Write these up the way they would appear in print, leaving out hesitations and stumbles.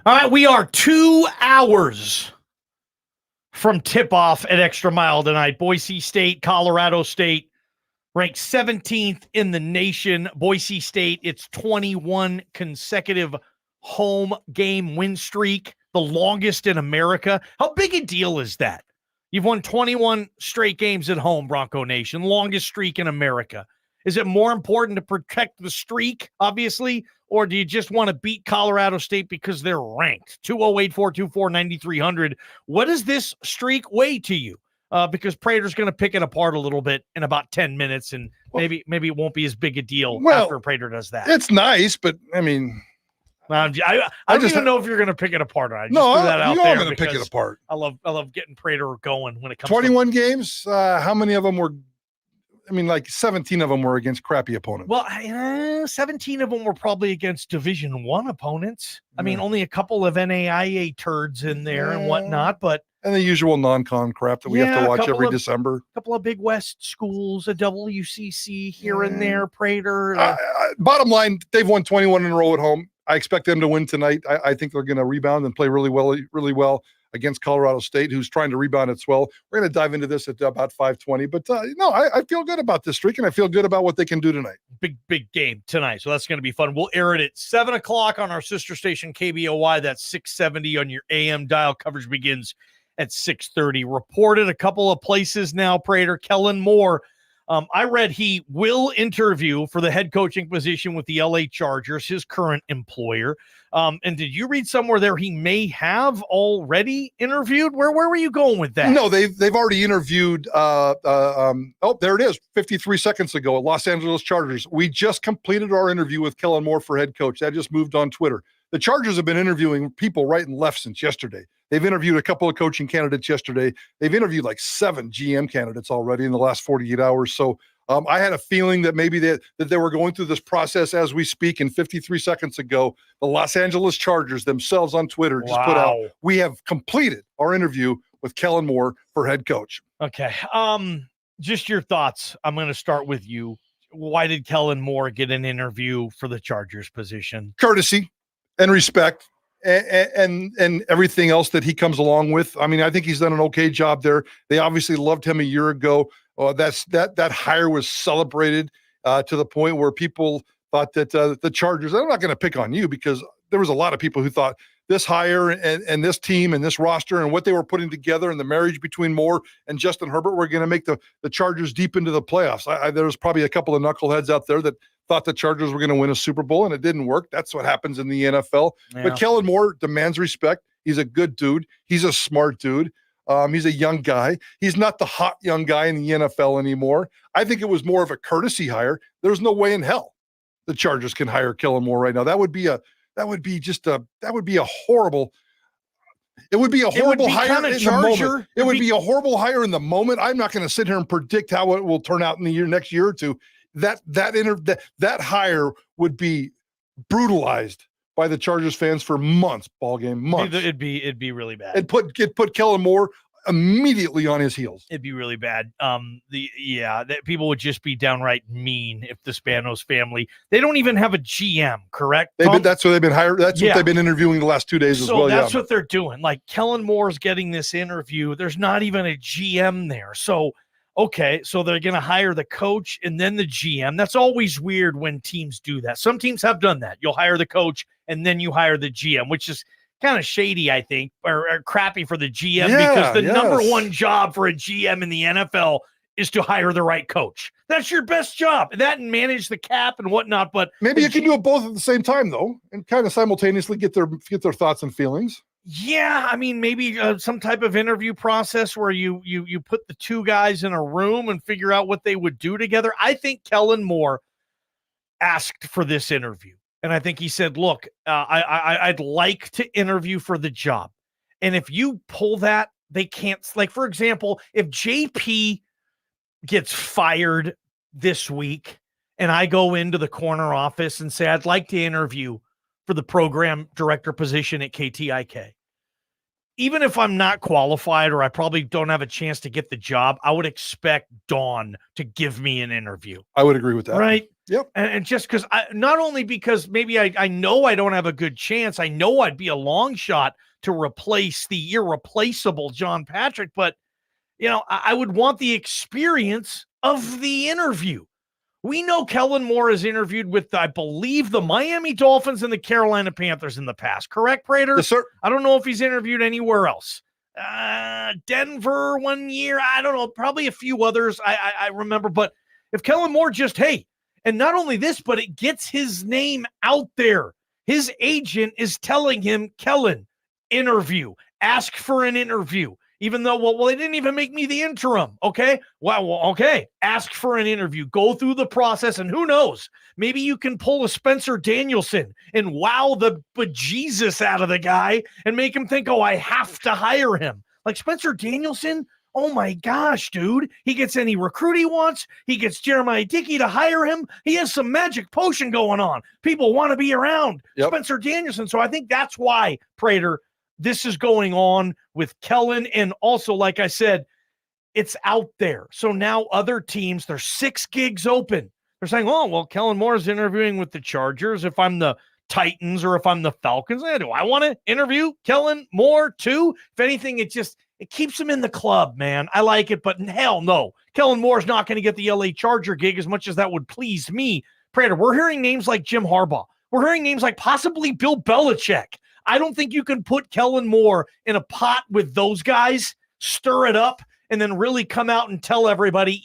All right, we are 2 hours from tip-off at Extra Mile tonight. Boise State, Colorado State, ranked 17th in the nation. Boise State, its 21 consecutive home game win streak, the longest in America. How big a deal is that? You've won 21 straight games at home, Bronco Nation, longest streak in America. Is it more important to protect the streak, obviously, or do you just want to beat Colorado State because they're ranked? 208-424-9300. What does this streak weigh to you? Because Prater's going to pick it apart a little bit in about 10 minutes, and maybe it won't be as big a deal after Prater does that. It's nice, but, I mean... I don't even know if you're going to pick it apart. I just threw that out there. I'm going to pick it apart. I love getting Prater going when it comes 21 games. How many of them were? I mean, like 17 of them were against crappy opponents. Well, 17 of them were probably against Division I opponents. I mean, only a couple of NAIA turds in there and whatnot, but and the usual non-con crap that we have to watch every December. A couple of Big West schools, a WCC here and there, Prater. Bottom line, they've won 21 in a row at home. I expect them to win tonight. I think they're going to rebound and play really well against Colorado State, who's trying to rebound as well. We're going to dive into this at about 5:20. But, I feel good about this streak, and I feel good about what they can do tonight. Big game tonight, so that's going to be fun. We'll air it at 7 o'clock on our sister station, KBOY. That's 670 on your AM dial. Coverage begins at 6:30. Reported a couple of places now, Prater. Kellen Moore, I read he will interview for the head coaching position with the LA Chargers, his current employer. And did you read somewhere there he may have already interviewed? Where were you going with that? No, they've already interviewed. There it is, 53 seconds ago at Los Angeles Chargers. We just completed our interview with Kellen Moore for head coach. That just moved on Twitter. The Chargers have been interviewing people right and left since yesterday. They've interviewed a couple of coaching candidates yesterday. They've interviewed like 7 GM candidates already in the last 48 hours. So I had a feeling that maybe that they were going through this process as we speak. And 53 seconds ago, the Los Angeles Chargers themselves on Twitter just put out, we have completed our interview with Kellen Moore for head coach. Okay. Just your thoughts. I'm going to start with you. Why did Kellen Moore get an interview for the Chargers position? Courtesy and respect. And everything else that he comes along with. I mean, I think he's done an okay job there. They obviously loved him a year ago. That hire was celebrated to the point where people thought that the Chargers, I'm not going to pick on you because there was a lot of people who thought this hire and this team and this roster and what they were putting together and the marriage between Moore and Justin Herbert were going to make the Chargers deep into the playoffs. There was probably a couple of knuckleheads out there that thought the Chargers were going to win a Super Bowl, and it didn't work. That's what happens in the NFL. Yeah. But Kellen Moore demands respect. He's a good dude. He's a smart dude. He's a young guy. He's not the hot young guy in the NFL anymore. I think it was more of a courtesy hire. There's no way in hell the Chargers can hire Kellen Moore right now. That would be a horrible. It would be a horrible hire in the moment. It would be a horrible hire in the moment. I'm not going to sit here and predict how it will turn out in the next year or two. That hire would be brutalized by the Chargers fans for months. Ballgame months. It'd be really bad. And put Kellen Moore immediately on his heels. It'd be really bad. That people would just be downright mean if the Spanos family. They don't even have a GM, correct? That's what they've been hired. That's what they've been interviewing the last 2 days as well. So that's what they're doing. Like Kellen Moore's getting this interview. There's not even a GM there. So. Okay, so they're going to hire the coach and then the GM. That's always weird when teams do that. Some teams have done that. You'll hire the coach and then you hire the GM, which is kind of shady, I think, or crappy for the GM because the number one job for a GM in the NFL is to hire the right coach. That's your best job. That and manage the cap and whatnot. But maybe you can do it both at the same time, though, and kind of simultaneously get their thoughts and feelings. Yeah, I mean, maybe some type of interview process where you put the two guys in a room and figure out what they would do together. I think Kellen Moore asked for this interview, and I think he said, look, I'd like to interview for the job. And if you pull that, they can't, like, for example, if JP gets fired this week and I go into the corner office and say, I'd like to interview for the program director position at KTIK. Even if I'm not qualified or I probably don't have a chance to get the job, I would expect Dawn to give me an interview. I would agree with that. Right? Yep. And just because not only because maybe I know I don't have a good chance, I know I'd be a long shot to replace the irreplaceable John Patrick, but I would want the experience of the interview. We know Kellen Moore has interviewed with, I believe, the Miami Dolphins and the Carolina Panthers in the past. Correct, Prater? Yes, sir. I don't know if he's interviewed anywhere else. Denver 1 year. I don't know. Probably a few others I remember. But if Kellen Moore just, hey, and not only this, but it gets his name out there. His agent is telling him, Kellen, interview. Ask for an interview. Even though, well, they didn't even make me the interim. Okay. Well, okay. Ask for an interview. Go through the process. And who knows? Maybe you can pull a Spencer Danielson and wow the bejesus out of the guy and make him think, oh, I have to hire him. Like Spencer Danielson. Oh my gosh, dude. He gets any recruit he wants. He gets Jeremiah Dickey to hire him. He has some magic potion going on. People want to be around Spencer Danielson. So I think that's why, Prater, this is going on with Kellen. And also, like I said, it's out there. So now other teams, there's 6 gigs open. They're saying, oh, well, Kellen Moore is interviewing with the Chargers. If I'm the Titans or if I'm the Falcons, do I want to interview Kellen Moore too? If anything, it keeps him in the club, man. I like it, but hell no. Kellen Moore's not going to get the LA Charger gig as much as that would please me. Prater, we're hearing names like Jim Harbaugh. We're hearing names like possibly Bill Belichick. I don't think you can put Kellen Moore in a pot with those guys, stir it up, and then really come out and tell everybody,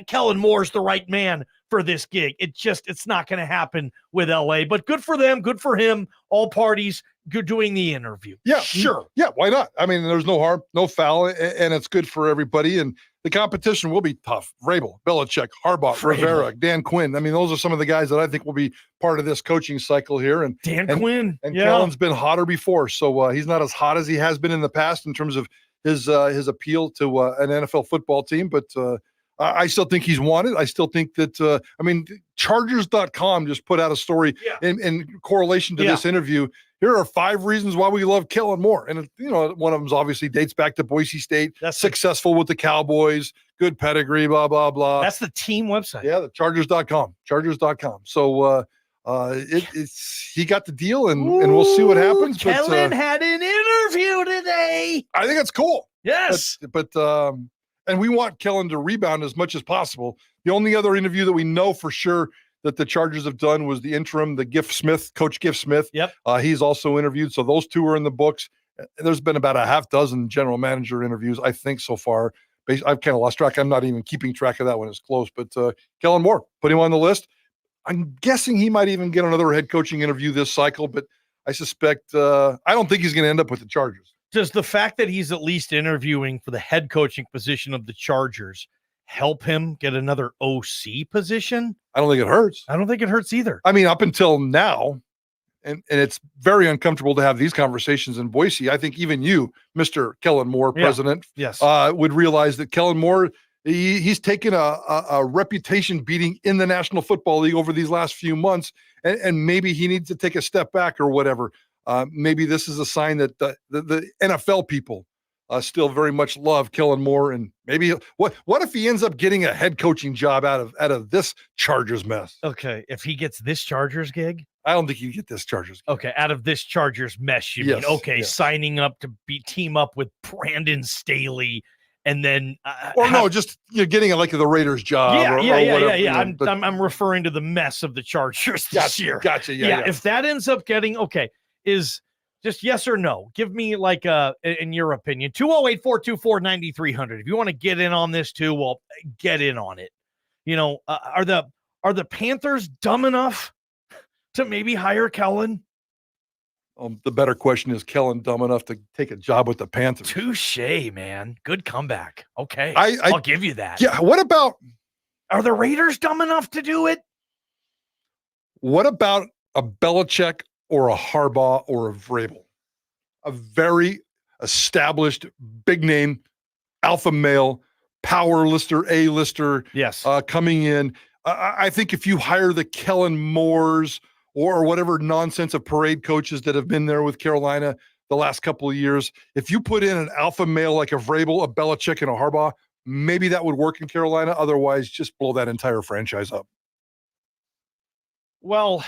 Kellen Moore's the right man for this gig. It's not going to happen with LA, but good for them. Good for him. All parties good doing the interview. Yeah, sure. Yeah. Why not? I mean, there's no harm, no foul, and it's good for everybody. And the competition will be tough. Vrabel, Belichick, Harbaugh, Rivera, Dan Quinn. I mean, those are some of the guys that I think will be part of this coaching cycle here. And Quinn. And Kellen's been hotter before, so he's not as hot as he has been in the past in terms of his appeal to an NFL football team. But I still think he's wanted. I still think that, Chargers.com just put out a story in correlation to this interview. Here are 5 reasons why we love Kellen Moore. And, one of them obviously dates back to Boise State. That's successful with the Cowboys, good pedigree, blah, blah, blah. That's the team website. Yeah, the Chargers.com. So he got the deal, and we'll see what happens. Kellen had an interview today. I think that's cool. Yes. But and we want Kellen to rebound as much as possible. The only other interview that we know for sure that the Chargers have done was the interim, Coach Giff Smith. Yep. He's also interviewed. So those 2 are in the books. There's been about a half dozen general manager interviews, I think, so far. I've kind of lost track. I'm not even keeping track of that when it's close. But Kellen Moore, put him on the list. I'm guessing he might even get another head coaching interview this cycle, but I suspect I don't think he's going to end up with the Chargers. Does the fact that he's at least interviewing for the head coaching position of the Chargers help him get another OC position? I don't think it hurts. I don't think it hurts either. I mean, up until now, and it's very uncomfortable to have these conversations in Boise. I think even you, Mr. Kellen Moore, president, would realize that Kellen Moore, he's taken a reputation beating in the National Football League over these last few months, and maybe he needs to take a step back or whatever. Maybe this is a sign that the NFL people still very much love Kellen Moore, and maybe what if he ends up getting a head coaching job out of this Chargers mess? Okay, if he gets this Chargers gig, I don't think you get this Chargers gig. Okay, out of this Chargers mess, you mean? Okay, signing up to team up with Brandon Staley. And then, just getting like the Raiders job. Yeah. I'm referring to the mess of the Chargers this year. Gotcha. Yeah. If that ends up getting is just yes or no. Give me in your opinion, 208-424-9300. If you want to get in on this too, well, get in on it. Are the Panthers dumb enough to maybe hire Kellen? The better question is, Kellen dumb enough to take a job with the Panthers? Touche, man. Good comeback. Okay. I'll give you that. Yeah. What about, are the Raiders dumb enough to do it? What about a Belichick or a Harbaugh or a Vrabel? A very established, big name, alpha male, power lister, A-lister. Yes. Coming in. I think if you hire the Kellen Moores or whatever nonsense of parade coaches that have been there with Carolina the last couple of years, if you put in an alpha male like a Vrabel, a Belichick, and a Harbaugh, maybe that would work in Carolina. Otherwise, just blow that entire franchise up. Well,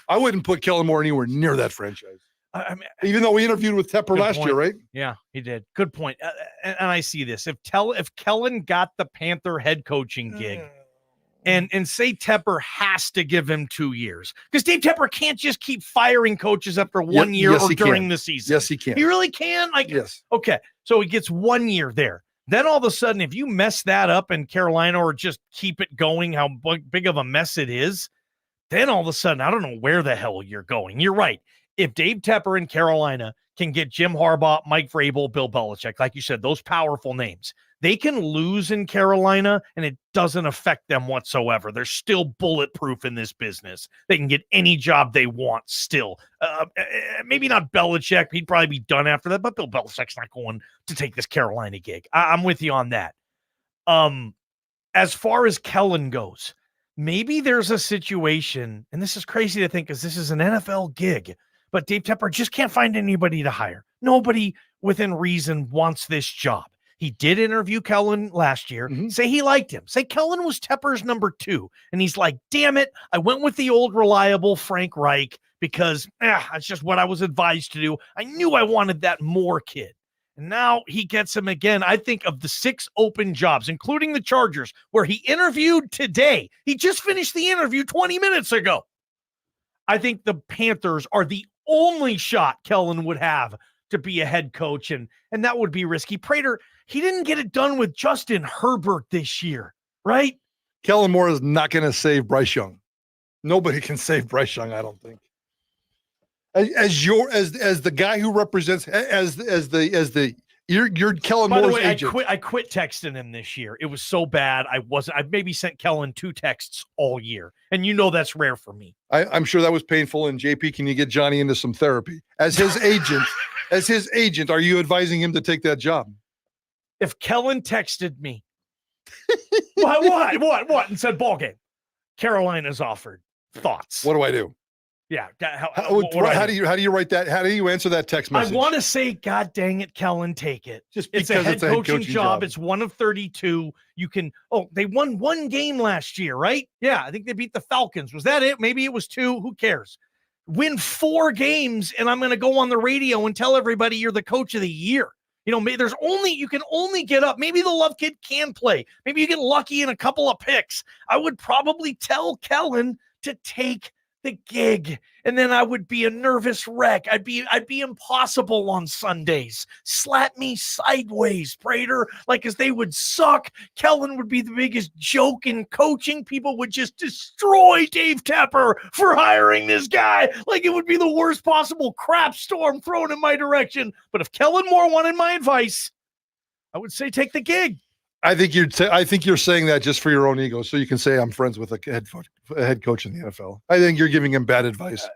I wouldn't put Kellen Moore anywhere near that franchise. I mean, Even though we interviewed with Tepper last year, right? Yeah, he did. Good point. And I see this. If Kellen got the Panther head coaching gig, and say Tepper has to give him 2 years, because Dave Tepper can't just keep firing coaches after 1 year or during the season. Yes, he can. He really can. Yes. Okay, so he gets 1 year there. Then all of a sudden, if you mess that up in Carolina or just keep it going, how big of a mess it is, then all of a sudden, I don't know where the hell you're going. You're right. If Dave Tepper in Carolina can get Jim Harbaugh, Mike Vrabel, Bill Belichick, like you said, those powerful names, they can lose in Carolina and it doesn't affect them whatsoever. They're still bulletproof in this business. They can get any job they want still. Maybe not Belichick. He'd probably be done after that, but Bill Belichick's not going to take this Carolina gig. I'm with you on that. As far as Kellen goes, maybe there's a situation, and this is crazy to think because this is an NFL gig, but Dave Tepper just can't find anybody to hire. Nobody within reason wants this job. He did interview Kellen last year. Say he liked him. Say Kellen was Tepper's number 2. And he's like, damn it, I went with the old reliable Frank Reich because that's just what I was advised to do. I knew I wanted that Moore kid. And now he gets him again. I think of the 6 open jobs, including the Chargers, where he interviewed today. He just finished the interview 20 minutes ago. I think the Panthers are the only shot Kellen would have to be a head coach, and that would be risky. Prater, he didn't get it done with Justin Herbert this year, right? Kellen Moore is not going to save Bryce Young. Nobody can save Bryce Young, I don't think. As the guy who represents you're Kellen Moore's agent. I quit texting him this year. It was so bad. I've maybe sent Kellen 2 texts all year, and you know that's rare for me. I'm sure that was painful. And JP, can you get Johnny into some therapy as his agent? As his agent, are you advising him to take that job? If Kellen texted me, what, and said ball game, Carolina's offered. Thoughts? What do I do? Yeah. How do you write that? How do you answer that text message? I want to say, God dang it, Kellen, take it. Just it's a head coaching job. It's one of 32. You can. They won 1 game last year, right? Yeah, I think they beat the Falcons. Was that it? Maybe it was 2. Who cares? Win 4 games, and I'm going to go on the radio and tell everybody you're the coach of the year. You know, you can only get up. Maybe the Love Kid can play. Maybe you get lucky in a couple of picks. I would probably tell Kellen to take the gig, and then I would be a nervous wreck. I'd be impossible on Sundays. Slap me sideways, Prater, like as they would suck. Kellen would be the biggest joke in coaching. People would just destroy Dave Tepper for hiring this guy. Like it would be the worst possible crap storm thrown in my direction. But if Kellen Moore wanted my advice, I would say take the gig. I think you're saying that just for your own ego, so you can say I'm friends with a head coach in the NFL. I think you're giving him bad advice.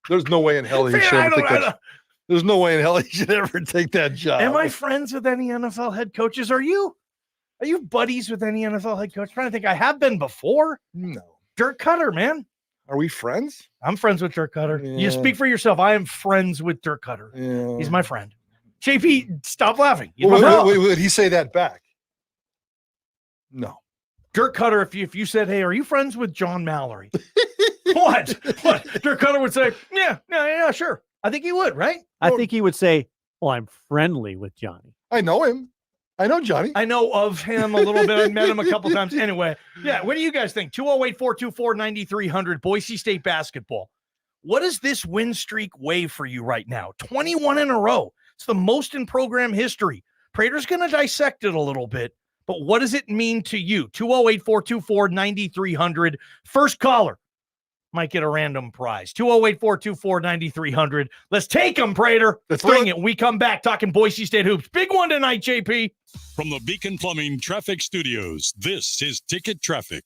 There's no way in hell he should take that. There's no way in hell he should ever take that job. Am I friends with any NFL head coaches? Are you buddies with any NFL head coach? I'm trying to think. I have been before. No. Dirk Cutter, man. Are we friends? I'm friends with Dirk Cutter. Yeah. You speak for yourself. I am friends with Dirk Cutter. Yeah. He's my friend. JP, stop laughing. Would he say that back? No. Dirk Cutter, if you said, hey, are you friends with John Mallory? What? Dirk Cutter would say, yeah, sure. I think he would, right? I think he would say, well, I'm friendly with Johnny. I know him. I know Johnny. I know of him a little bit. I met him a couple times. Anyway, yeah, what do you guys think? 208-424-9300, Boise State basketball. What does this win streak weigh for you right now? 21 in a row. It's the most in program history. Prater's going to dissect it a little bit, but what does it mean to you? 208-424-9300. First caller might get a random prize. 208-424-9300. Let's take them, Prater. Let's bring it. We come back talking Boise State hoops. Big one tonight, JP. From the Beacon Plumbing Traffic Studios, this is Ticket Traffic.